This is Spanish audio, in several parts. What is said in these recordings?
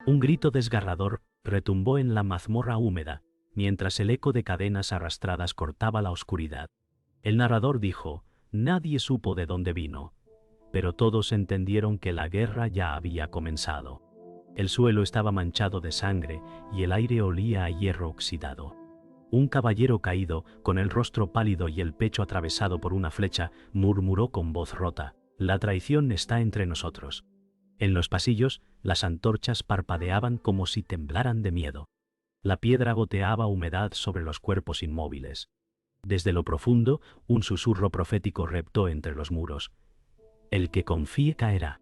Un grito desgarrador retumbó en la mazmorra húmeda, mientras el eco de cadenas arrastradas cortaba la oscuridad. El narrador dijo: nadie supo de dónde vino, pero todos entendieron que la guerra ya había comenzado. El suelo estaba manchado de sangre y el aire olía a hierro oxidado. Un caballero caído, con el rostro pálido y el pecho atravesado por una flecha, murmuró con voz rota: la traición está entre nosotros. En los pasillos, las antorchas parpadeaban como si temblaran de miedo. La piedra goteaba humedad sobre los cuerpos inmóviles. Desde lo profundo, un susurro profético reptó entre los muros: el que confíe caerá.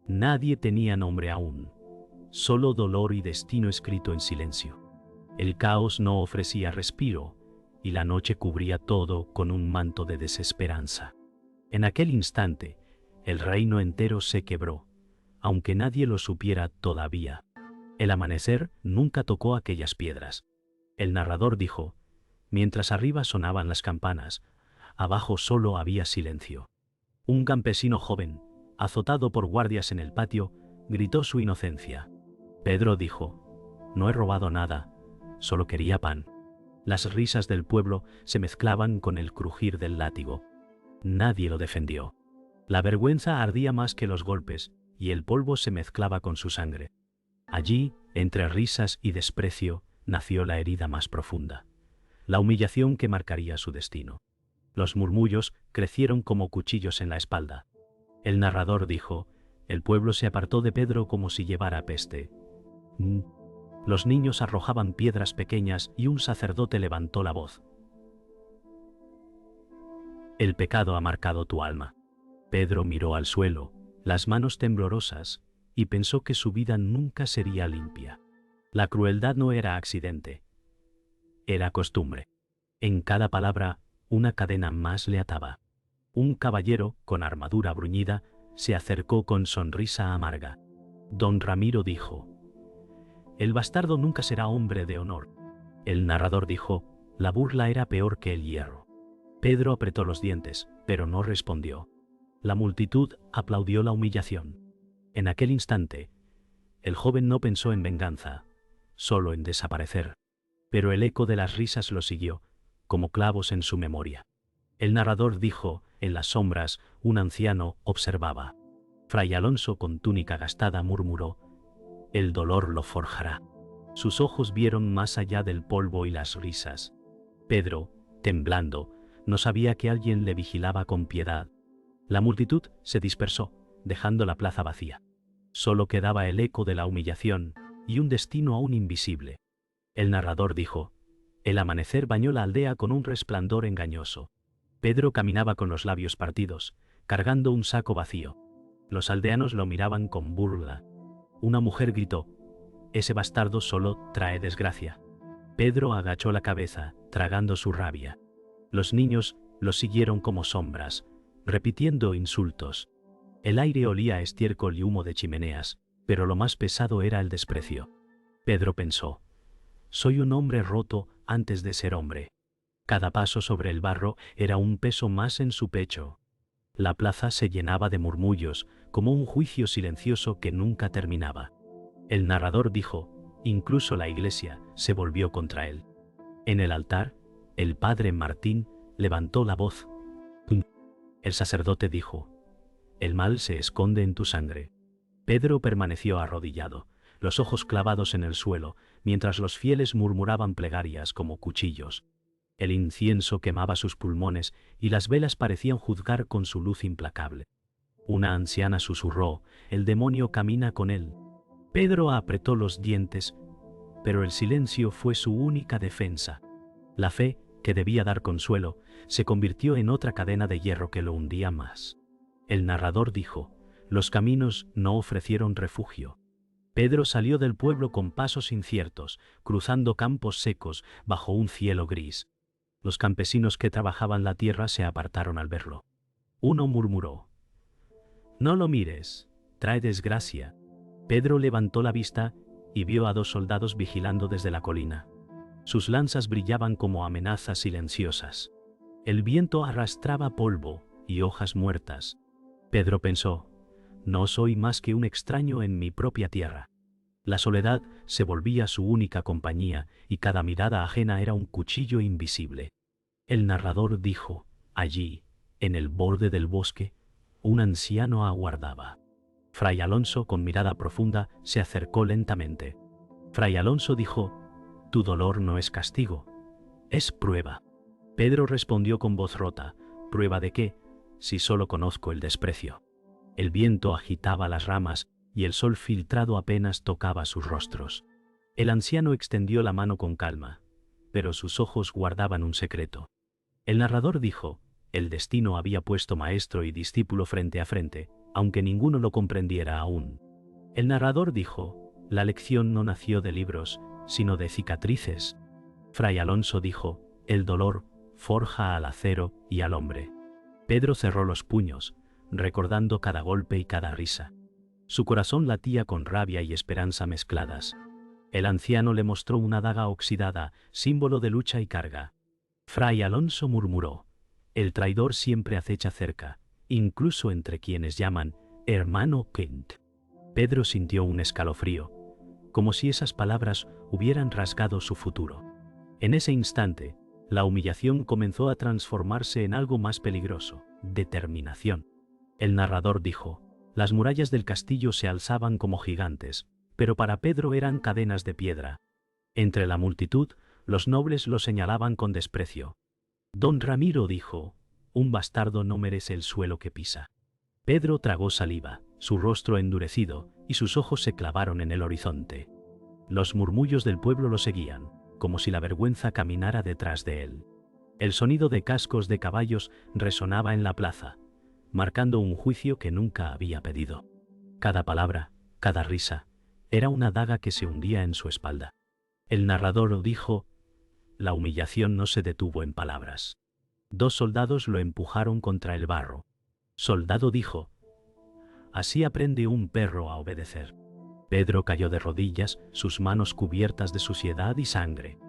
Nadie tenía nombre aún, solo dolor y destino escrito en silencio. El caos no ofrecía respiro, y la noche cubría todo con un manto de desesperanza. En aquel instante, el reino entero se quebró, aunque nadie lo supiera todavía. El amanecer nunca tocó aquellas piedras. El narrador dijo: mientras arriba sonaban las campanas, abajo solo había silencio. Un campesino joven, azotado por guardias en el patio, gritó su inocencia. Pedro dijo: no he robado nada, solo quería pan. Las risas del pueblo se mezclaban con el crujir del látigo. Nadie lo defendió. La vergüenza ardía más que los golpes, y el polvo se mezclaba con su sangre. Allí, entre risas y desprecio, nació la herida más profunda, la humillación que marcaría su destino. Los murmullos crecieron como cuchillos en la espalda. El narrador dijo: el pueblo se apartó de Pedro como si llevara peste. Los niños arrojaban piedras pequeñas y un sacerdote levantó la voz: el pecado ha marcado tu alma. Pedro miró al suelo, las manos temblorosas, y pensó que su vida nunca sería limpia. La crueldad no era accidente, era costumbre. En cada palabra, una cadena más le ataba. Un caballero, con armadura bruñida, se acercó con sonrisa amarga. Don Ramiro dijo: el bastardo nunca será hombre de honor. El narrador dijo: la burla era peor que el hierro. Pedro apretó los dientes, pero no respondió. La multitud aplaudió la humillación. En aquel instante, el joven no pensó en venganza, solo en desaparecer. Pero el eco de las risas lo siguió, como clavos en su memoria. El narrador dijo: en las sombras, un anciano observaba. Fray Alonso, con túnica gastada, murmuró: el dolor lo forjará. Sus ojos vieron más allá del polvo y las risas. Pedro, temblando, no sabía que alguien le vigilaba con piedad. La multitud se dispersó, dejando la plaza vacía. Solo quedaba el eco de la humillación y un destino aún invisible. El narrador dijo: el amanecer bañó la aldea con un resplandor engañoso. Pedro caminaba con los labios partidos, cargando un saco vacío. Los aldeanos lo miraban con burla. Una mujer gritó: ese bastardo solo trae desgracia. Pedro agachó la cabeza, tragando su rabia. Los niños lo siguieron como sombras, repitiendo insultos. El aire olía a estiércol y humo de chimeneas, pero lo más pesado era el desprecio. Pedro pensó: soy un hombre roto antes de ser hombre. Cada paso sobre el barro era un peso más en su pecho. La plaza se llenaba de murmullos, como un juicio silencioso que nunca terminaba. El narrador dijo: incluso la iglesia se volvió contra él. En el altar, el padre Martín levantó la voz. El sacerdote dijo: el mal se esconde en tu sangre. Pedro permaneció arrodillado, los ojos clavados en el suelo, mientras los fieles murmuraban plegarias como cuchillos. El incienso quemaba sus pulmones y las velas parecían juzgar con su luz implacable. Una anciana susurró: el demonio camina con él. Pedro apretó los dientes, pero el silencio fue su única defensa. La fe, que debía dar consuelo, se convirtió en otra cadena de hierro que lo hundía más. El narrador dijo: los caminos no ofrecieron refugio. Pedro salió del pueblo con pasos inciertos, cruzando campos secos bajo un cielo gris. Los campesinos que trabajaban la tierra se apartaron al verlo. Uno murmuró: no lo mires, trae desgracia. Pedro levantó la vista y vio a 2 soldados vigilando desde la colina. Sus lanzas brillaban como amenazas silenciosas. El viento arrastraba polvo y hojas muertas. Pedro pensó: no soy más que un extraño en mi propia tierra. La soledad se volvía su única compañía y cada mirada ajena era un cuchillo invisible. El narrador dijo: allí, en el borde del bosque, un anciano aguardaba. Fray Alonso, con mirada profunda, se acercó lentamente. Fray Alonso dijo: tu dolor no es castigo, es prueba. Pedro respondió con voz rota: ¿prueba de qué, si solo conozco el desprecio? El viento agitaba las ramas y el sol filtrado apenas tocaba sus rostros. El anciano extendió la mano con calma, pero sus ojos guardaban un secreto. El narrador dijo: el destino había puesto maestro y discípulo frente a frente, aunque ninguno lo comprendiera aún. El narrador dijo: la lección no nació de libros, sino de cicatrices. Fray Alonso dijo: el dolor forja al acero y al hombre. Pedro cerró los puños, recordando cada golpe y cada risa. Su corazón latía con rabia y esperanza mezcladas. El anciano le mostró una daga oxidada, símbolo de lucha y carga. Fray Alonso murmuró: el traidor siempre acecha cerca, incluso entre quienes llaman hermano Kent. Pedro sintió un escalofrío, como si esas palabras hubieran rasgado su futuro. En ese instante, la humillación comenzó a transformarse en algo más peligroso: determinación. El narrador dijo: las murallas del castillo se alzaban como gigantes, pero para Pedro eran cadenas de piedra. Entre la multitud, los nobles lo señalaban con desprecio. Don Ramiro dijo: un bastardo no merece el suelo que pisa. Pedro tragó saliva, su rostro endurecido, y sus ojos se clavaron en el horizonte. Los murmullos del pueblo lo seguían, como si la vergüenza caminara detrás de él. El sonido de cascos de caballos resonaba en la plaza, marcando un juicio que nunca había pedido. Cada palabra, cada risa, era una daga que se hundía en su espalda. El narrador dijo: la humillación no se detuvo en palabras. 2 soldados lo empujaron contra el barro. Soldado dijo: así aprende un perro a obedecer. Pedro cayó de rodillas, sus manos cubiertas de suciedad y sangre.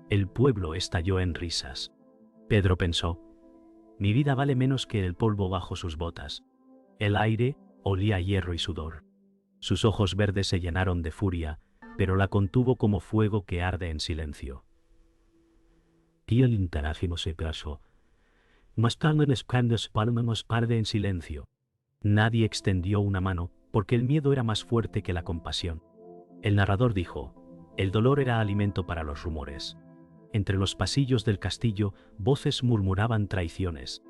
El pueblo estalló en risas. Pedro pensó: mi vida vale menos que el polvo bajo sus botas. El aire olía a hierro y sudor. Sus ojos verdes se llenaron de furia, pero la contuvo como fuego que arde en silencio. Y el interágimo se pasó. Más tarde las grandes palmas parde en silencio. Nadie extendió una mano, porque el miedo era más fuerte que la compasión. El narrador dijo: el dolor era alimento para los rumores. Entre los pasillos del castillo, voces murmuraban traiciones.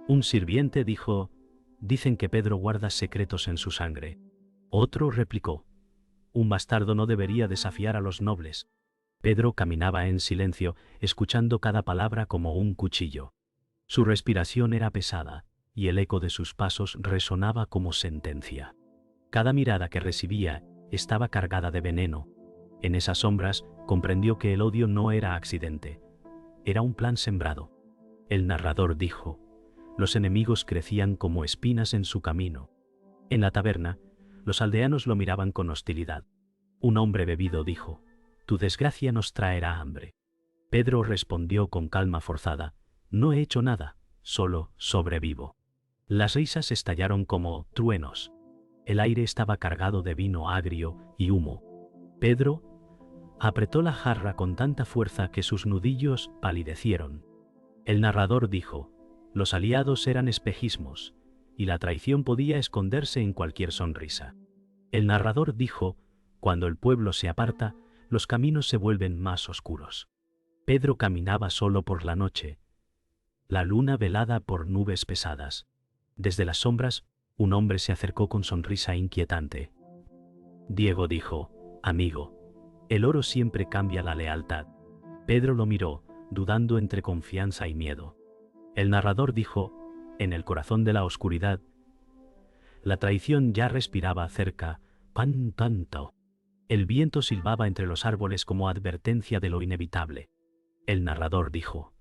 Un sirviente dijo: dicen que Pedro guarda secretos en su sangre. Otro replicó: un bastardo no debería desafiar a los nobles. Pedro caminaba en silencio, escuchando cada palabra como un cuchillo. Su respiración era pesada, y el eco de sus pasos resonaba como sentencia. Cada mirada que recibía estaba cargada de veneno. En esas sombras comprendió que el odio no era accidente, era un plan sembrado. El narrador dijo: los enemigos crecían como espinas en su camino. En la taberna, los aldeanos lo miraban con hostilidad. Un hombre bebido dijo: tu desgracia nos traerá hambre. Pedro respondió con calma forzada: no he hecho nada, solo sobrevivo. Las risas estallaron como truenos. El aire estaba cargado de vino agrio y humo. Pedro apretó la jarra con tanta fuerza que sus nudillos palidecieron. El narrador dijo: los aliados eran espejismos, y la traición podía esconderse en cualquier sonrisa. El narrador dijo: cuando el pueblo se aparta, los caminos se vuelven más oscuros. Pedro caminaba solo por la noche, la luna velada por nubes pesadas. Desde las sombras, un hombre se acercó con sonrisa inquietante. Diego dijo: amigo, el oro siempre cambia la lealtad. Pedro lo miró, dudando entre confianza y miedo. El narrador dijo: en el corazón de la oscuridad, la traición ya respiraba cerca, pan tanto. El viento silbaba entre los árboles como advertencia de lo inevitable. El narrador dijo: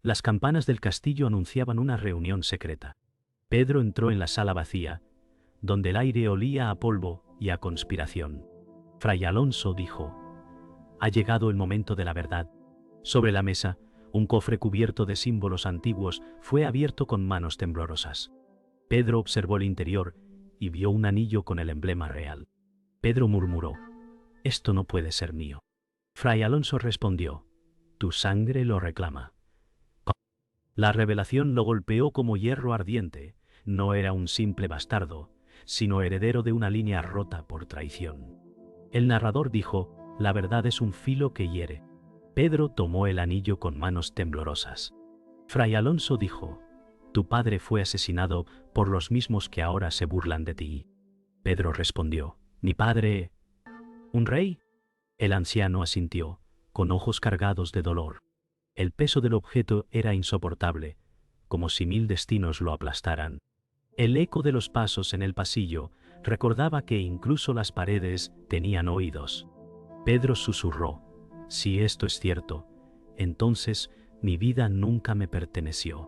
las campanas del castillo anunciaban una reunión secreta. Pedro entró en la sala vacía, donde el aire olía a polvo y a conspiración. Fray Alonso dijo: ha llegado el momento de la verdad. Sobre la mesa, un cofre cubierto de símbolos antiguos fue abierto con manos temblorosas. Pedro observó el interior y vio un anillo con el emblema real. Pedro murmuró: «Esto no puede ser mío». Fray Alonso respondió: «Tu sangre lo reclama». La revelación lo golpeó como hierro ardiente. No era un simple bastardo, sino heredero de una línea rota por traición. El narrador dijo: «La verdad es un filo que hiere». Pedro tomó el anillo con manos temblorosas. Fray Alonso dijo: «Tu padre fue asesinado por los mismos que ahora se burlan de ti». Pedro respondió: «¿Mi padre? ¿Un rey?». El anciano asintió, con ojos cargados de dolor. El peso del objeto era insoportable, como si 1000 destinos lo aplastaran. El eco de los pasos en el pasillo recordaba que incluso las paredes tenían oídos. Pedro susurró: «Si esto es cierto, entonces mi vida nunca me perteneció».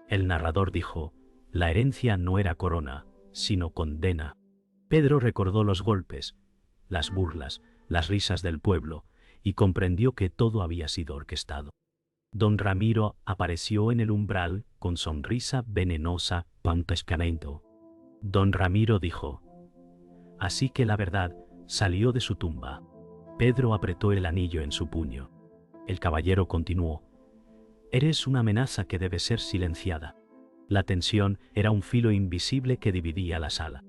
El narrador dijo: «La herencia no era corona, sino condena». Pedro recordó los golpes, las burlas, las risas del pueblo, y comprendió que todo había sido orquestado. Don Ramiro apareció en el umbral con sonrisa venenosa, pantescanento. Don Ramiro dijo: «Así que la verdad salió de su tumba». Pedro apretó el anillo en su puño. El caballero continuó: «Eres una amenaza que debe ser silenciada». La tensión era un filo invisible que dividía la sala.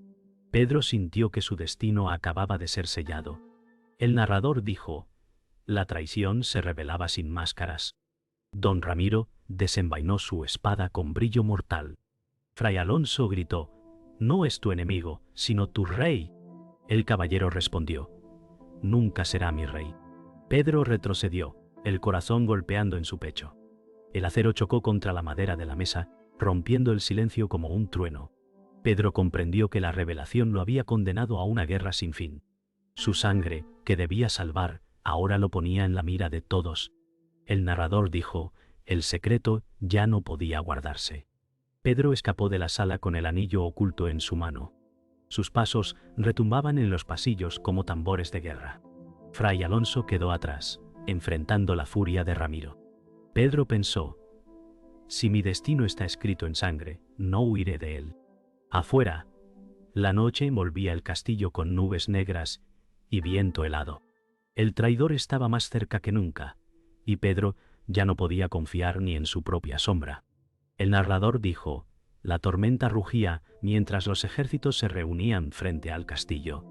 Pedro sintió que su destino acababa de ser sellado. El narrador dijo: «La traición se revelaba sin máscaras». Don Ramiro desenvainó su espada con brillo mortal. Fray Alonso gritó: «No es tu enemigo, sino tu rey». El caballero respondió: «Nunca será mi rey». Pedro retrocedió, el corazón golpeando en su pecho. El acero chocó contra la madera de la mesa, rompiendo el silencio como un trueno. Pedro comprendió que la revelación lo había condenado a una guerra sin fin. Su sangre, que debía salvar, ahora lo ponía en la mira de todos. El narrador dijo: «El secreto ya no podía guardarse». Pedro escapó de la sala con el anillo oculto en su mano. Sus pasos retumbaban en los pasillos como tambores de guerra. Fray Alonso quedó atrás, enfrentando la furia de Ramiro. Pedro pensó: «Si mi destino está escrito en sangre, no huiré de él». Afuera, la noche envolvía el castillo con nubes negras y viento helado. El traidor estaba más cerca que nunca, y Pedro ya no podía confiar ni en su propia sombra. El narrador dijo: «La tormenta rugía mientras los ejércitos se reunían frente al castillo».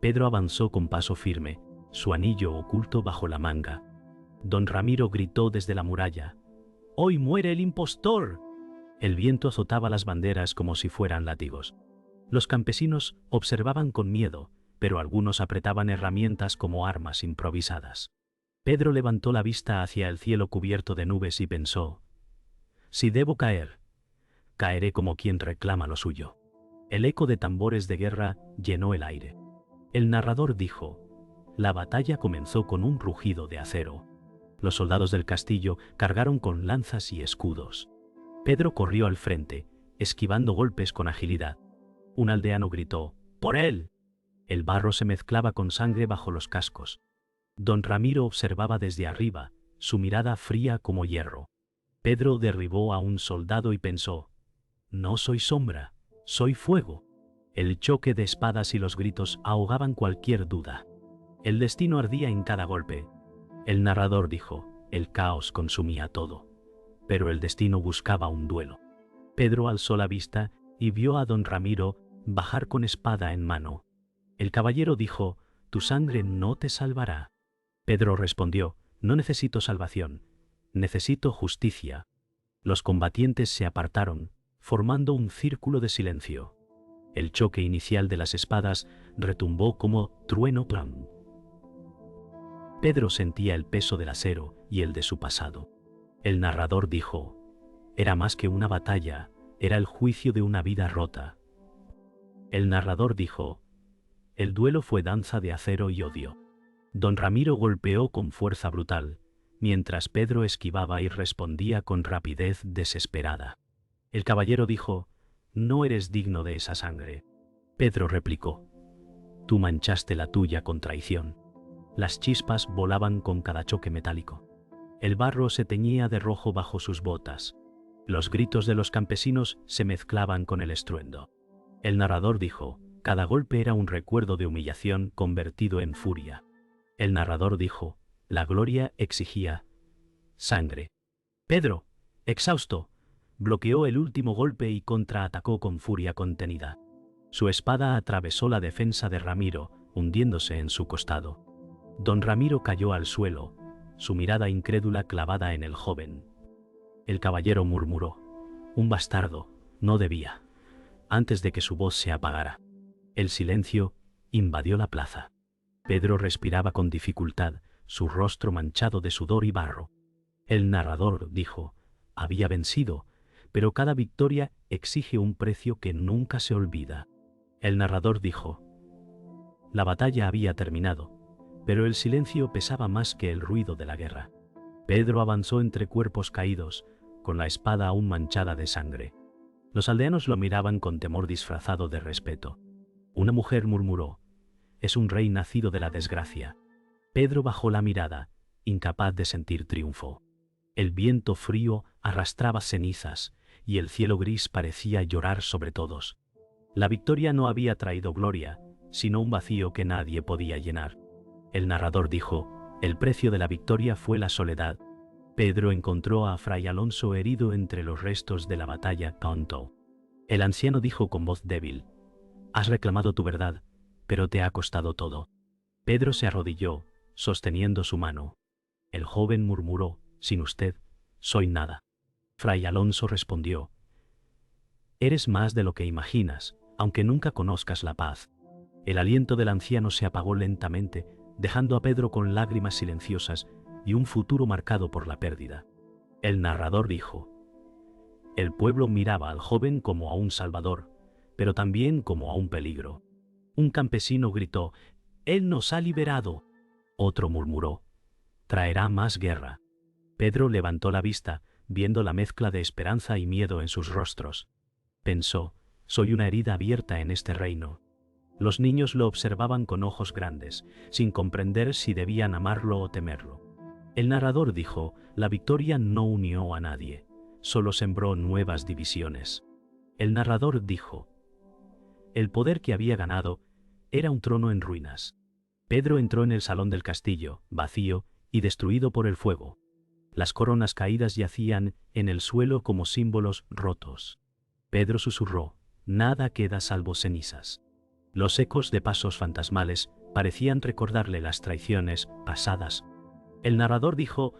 Pedro avanzó con paso firme, su anillo oculto bajo la manga. Don Ramiro gritó desde la muralla: «¡Hoy muere el impostor!». El viento azotaba las banderas como si fueran látigos. Los campesinos observaban con miedo, pero algunos apretaban herramientas como armas improvisadas. Pedro levantó la vista hacia el cielo cubierto de nubes y pensó: «Si debo caer, caeré como quien reclama lo suyo». El eco de tambores de guerra llenó el aire. El narrador dijo: «La batalla comenzó con un rugido de acero. Los soldados del castillo cargaron con lanzas y escudos. Pedro corrió al frente, esquivando golpes con agilidad. Un aldeano gritó: «¡Por él!». El barro se mezclaba con sangre bajo los cascos. Don Ramiro observaba desde arriba, su mirada fría como hierro. Pedro derribó a un soldado y pensó: «No soy sombra, soy fuego». El choque de espadas y los gritos ahogaban cualquier duda. El destino ardía en cada golpe. El narrador dijo: «El caos consumía todo». Pero el destino buscaba un duelo. Pedro alzó la vista y vio a don Ramiro bajar con espada en mano. El caballero dijo: «Tu sangre no te salvará». Pedro respondió: «No necesito salvación, necesito justicia». Los combatientes se apartaron, formando un círculo de silencio. El choque inicial de las espadas retumbó como trueno plan. Pedro sentía el peso del acero y el de su pasado. El narrador dijo: «Era más que una batalla, era el juicio de una vida rota». El narrador dijo: «El duelo fue danza de acero y odio». Don Ramiro golpeó con fuerza brutal, mientras Pedro esquivaba y respondía con rapidez desesperada. El caballero dijo: «No eres digno de esa sangre». Pedro replicó: «Tú manchaste la tuya con traición». Las chispas volaban con cada choque metálico. El barro se teñía de rojo bajo sus botas. Los gritos de los campesinos se mezclaban con el estruendo. El narrador dijo: Cada golpe era un recuerdo de humillación convertido en furia. El narrador dijo, la gloria exigía sangre. Pedro, exhausto, bloqueó el último golpe y contraatacó con furia contenida. Su espada atravesó la defensa de Ramiro, hundiéndose en su costado. Don Ramiro cayó al suelo, su mirada incrédula clavada en el joven. El caballero murmuró, un bastardo, no debía, antes de que su voz se apagara. El silencio invadió la plaza. Pedro respiraba con dificultad, su rostro manchado de sudor y barro. El narrador dijo, había vencido, pero cada victoria exige un precio que nunca se olvida. El narrador dijo, la batalla había terminado, pero el silencio pesaba más que el ruido de la guerra. Pedro avanzó entre cuerpos caídos, con la espada aún manchada de sangre. Los aldeanos lo miraban con temor disfrazado de respeto. Una mujer murmuró, es un rey nacido de la desgracia. Pedro bajó la mirada, incapaz de sentir triunfo. El viento frío arrastraba cenizas, y el cielo gris parecía llorar sobre todos. La victoria no había traído gloria, sino un vacío que nadie podía llenar. El narrador dijo, el precio de la victoria fue la soledad. Pedro encontró a Fray Alonso herido entre los restos de la batalla Cantó. El anciano dijo con voz débil, has reclamado tu verdad, pero te ha costado todo. Pedro se arrodilló, sosteniendo su mano. El joven murmuró, sin usted, soy nada. Fray Alonso respondió, eres más de lo que imaginas, aunque nunca conozcas la paz. El aliento del anciano se apagó lentamente, dejando a Pedro con lágrimas silenciosas y un futuro marcado por la pérdida. El narrador dijo, el pueblo miraba al joven como a un salvador, pero también como a un peligro. Un campesino gritó, él nos ha liberado. Otro murmuró, traerá más guerra. Pedro levantó la vista, viendo la mezcla de esperanza y miedo en sus rostros. Pensó, soy una herida abierta en este reino. Los niños lo observaban con ojos grandes, sin comprender si debían amarlo o temerlo. El narrador dijo, la victoria no unió a nadie, solo sembró nuevas divisiones. El narrador dijo, el poder que había ganado era un trono en ruinas. Pedro entró en el salón del castillo, vacío y destruido por el fuego. Las coronas caídas yacían en el suelo como símbolos rotos. Pedro susurró, nada queda salvo cenizas. Los ecos de pasos fantasmales parecían recordarle las traiciones pasadas. El narrador dijo,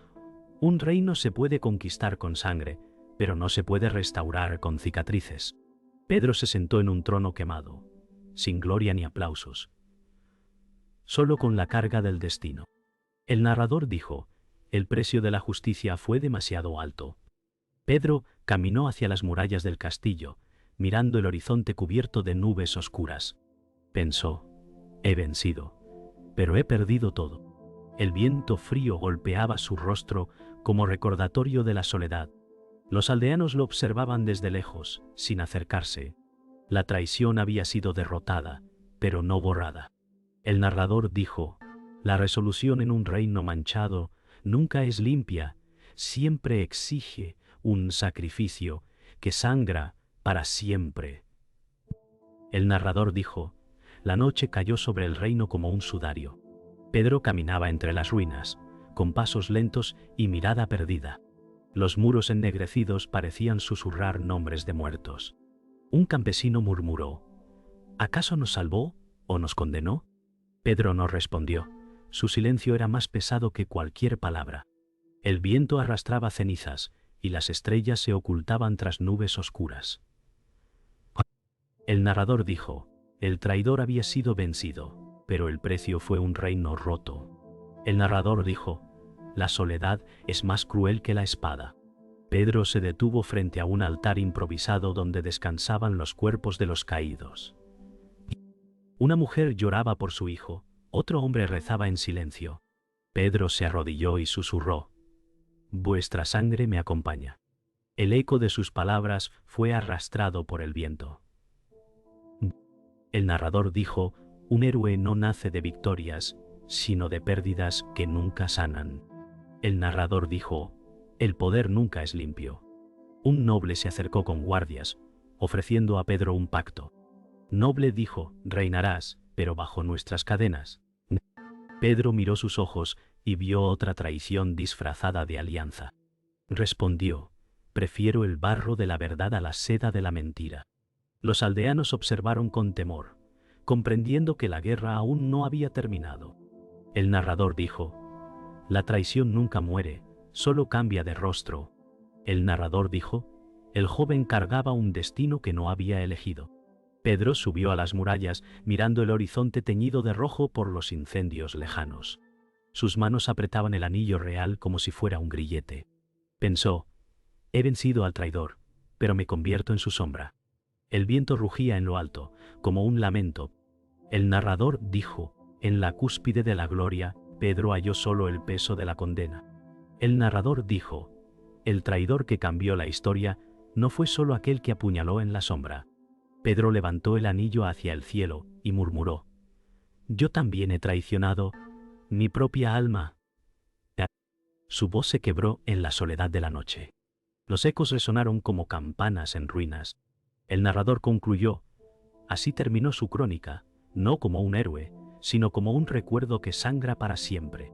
un reino se puede conquistar con sangre, pero no se puede restaurar con cicatrices. Pedro se sentó en un trono quemado, sin gloria ni aplausos, solo con la carga del destino. El narrador dijo, el precio de la justicia fue demasiado alto. Pedro caminó hacia las murallas del castillo, mirando el horizonte cubierto de nubes oscuras. Pensó, he vencido, pero he perdido todo. El viento frío golpeaba su rostro como recordatorio de la soledad. Los aldeanos lo observaban desde lejos, sin acercarse. La traición había sido derrotada, pero no borrada. El narrador dijo, la resolución en un reino manchado nunca es limpia, siempre exige un sacrificio que sangra para siempre. El narrador dijo, la noche cayó sobre el reino como un sudario. Pedro caminaba entre las ruinas, con pasos lentos y mirada perdida. Los muros ennegrecidos parecían susurrar nombres de muertos. Un campesino murmuró, ¿acaso nos salvó o nos condenó? Pedro no respondió. Su silencio era más pesado que cualquier palabra. El viento arrastraba cenizas y las estrellas se ocultaban tras nubes oscuras. El narrador dijo, el traidor había sido vencido, pero el precio fue un reino roto. El narrador dijo, la soledad es más cruel que la espada. Pedro se detuvo frente a un altar improvisado donde descansaban los cuerpos de los caídos. Una mujer lloraba por su hijo, otro hombre rezaba en silencio. Pedro se arrodilló y susurró, vuestra sangre me acompaña. El eco de sus palabras fue arrastrado por el viento. El narrador dijo, un héroe no nace de victorias, sino de pérdidas que nunca sanan. El narrador dijo, el poder nunca es limpio. Un noble se acercó con guardias, ofreciendo a Pedro un pacto. Noble dijo, reinarás, pero bajo nuestras cadenas. Pedro miró sus ojos y vio otra traición disfrazada de alianza. Respondió, prefiero el barro de la verdad a la seda de la mentira. Los aldeanos observaron con temor, comprendiendo que la guerra aún no había terminado. El narrador dijo, la traición nunca muere, solo cambia de rostro. El narrador dijo, el joven cargaba un destino que no había elegido. Pedro subió a las murallas, mirando el horizonte teñido de rojo por los incendios lejanos. Sus manos apretaban el anillo real como si fuera un grillete. Pensó, he vencido al traidor, pero me convierto en su sombra. El viento rugía en lo alto, como un lamento. El narrador dijo, en la cúspide de la gloria, Pedro halló solo el peso de la condena. El narrador dijo, el traidor que cambió la historia no fue solo aquel que apuñaló en la sombra. Pedro levantó el anillo hacia el cielo y murmuró, yo también he traicionado mi propia alma. Su voz se quebró en la soledad de la noche. Los ecos resonaron como campanas en ruinas. El narrador concluyó, así terminó su crónica, no como un héroe, sino como un recuerdo que sangra para siempre.